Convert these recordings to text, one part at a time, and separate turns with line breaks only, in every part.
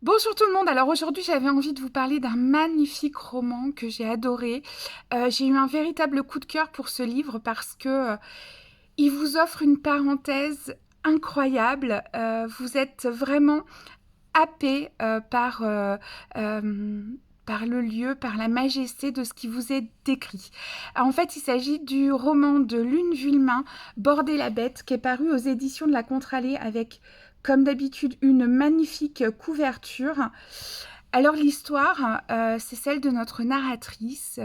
Bonjour tout le monde, alors aujourd'hui j'avais envie de vous parler d'un magnifique roman que j'ai adoré. J'ai eu un véritable coup de cœur pour ce livre parce que il vous offre une parenthèse incroyable. Vous êtes vraiment happé par le lieu, par la majesté de ce qui vous est décrit. En fait, il s'agit du roman de Lune Villemain, Border la bête, qui est paru aux éditions de la Contralée avec, comme d'habitude, une magnifique couverture. Alors l'histoire, c'est celle de notre narratrice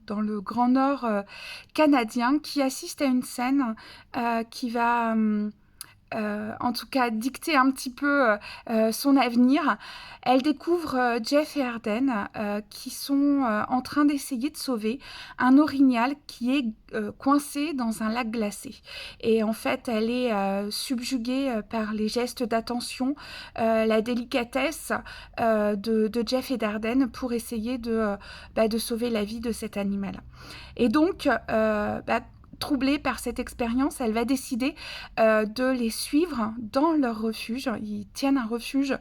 dans le Grand Nord canadien qui assiste à une scène qui va en tout cas dicter un petit peu son avenir. Elle découvre Jeff et Arden qui sont en train d'essayer de sauver un orignal qui est coincé dans un lac glacé. Et en fait, elle est subjuguée par les gestes d'attention, la délicatesse de Jeff et d'Arden pour essayer de sauver la vie de cet animal. Et donc, troublée par cette expérience, elle va décider de les suivre dans leur refuge. Ils tiennent un refuge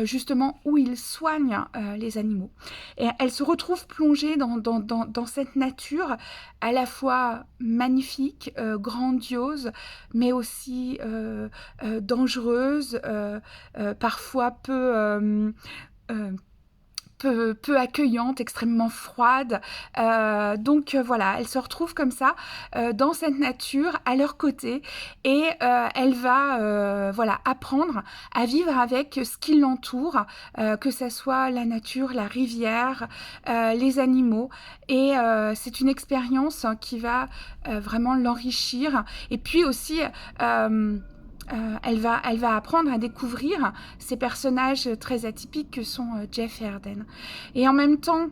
justement où ils soignent les animaux. Et elle se retrouve plongée dans cette nature à la fois magnifique, grandiose, mais aussi dangereuse, parfois euh, peu accueillante, extrêmement froide. Donc voilà, elle se retrouve comme ça dans cette nature à leur côté et elle va voilà, apprendre à vivre avec ce qui l'entoure, que ce soit la nature, la rivière, les animaux. Et c'est une expérience qui va vraiment l'enrichir. Et puis aussi... elle va apprendre à découvrir ces personnages très atypiques que sont Jeff et Arden. Et en même temps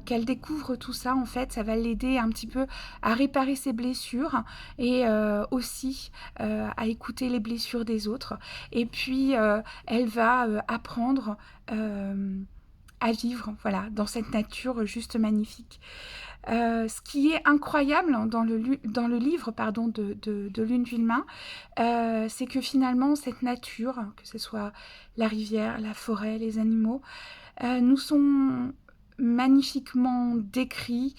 qu'elle découvre tout ça, en fait, ça va l'aider un petit peu à réparer ses blessures et aussi à écouter les blessures des autres. Et puis, elle va apprendre à vivre voilà, dans cette nature juste magnifique. Ce qui est incroyable dans le livre de Lune Villemain, c'est que finalement, cette nature, que ce soit la rivière, la forêt, les animaux, nous sont magnifiquement décrits.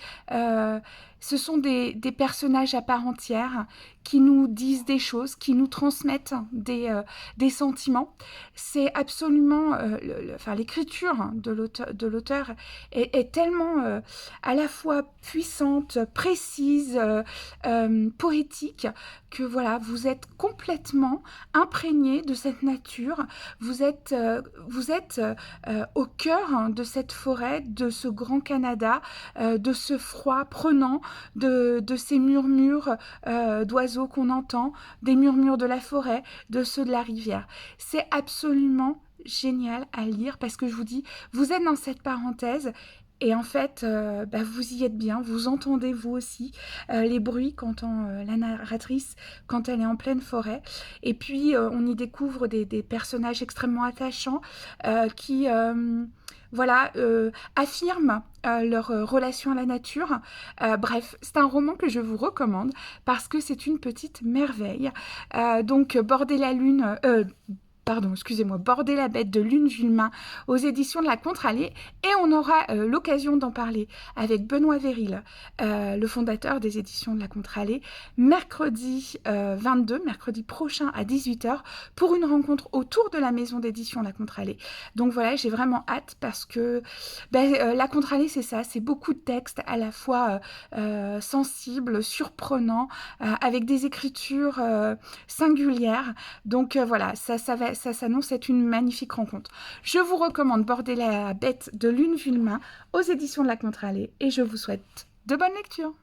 Ce sont des personnages à part entière qui nous disent des choses, qui nous transmettent des sentiments. C'est absolument... enfin, l'écriture de l'auteur est tellement à la fois puissante, précise, poétique, que voilà, vous êtes complètement imprégné de cette nature. Vous êtes au cœur de cette forêt, de ce grand Canada, de ce froid prenant, de ces murmures d'oiseaux qu'on entend, des murmures de la forêt, de ceux de la rivière. C'est absolument génial à lire parce que je vous dis, vous êtes dans cette parenthèse et en fait, vous y êtes bien, vous entendez vous aussi les bruits qu'entend la narratrice quand elle est en pleine forêt. Et puis, on y découvre des personnages extrêmement attachants qui voilà, affirment leur relation à la nature. Bref, c'est un roman que je vous recommande parce que c'est une petite merveille. Donc, Border la lune... Pardon, excusez-moi, Border la bête de Lune Villemain aux éditions de la Contralée. Et on aura l'occasion d'en parler avec Benoît Véril, le fondateur des éditions de la Contralée, mercredi 22, mercredi prochain à 18h, pour une rencontre autour de la maison d'édition de la Contralée. Donc voilà, j'ai vraiment hâte parce que la Contralée, c'est ça, c'est beaucoup de textes à la fois sensibles, surprenants, avec des écritures singulières. Donc voilà, ça s'annonce être une magnifique rencontre. Je vous recommande Border la bête de Lune Villemain aux éditions de la Contralée et je vous souhaite de bonnes lectures.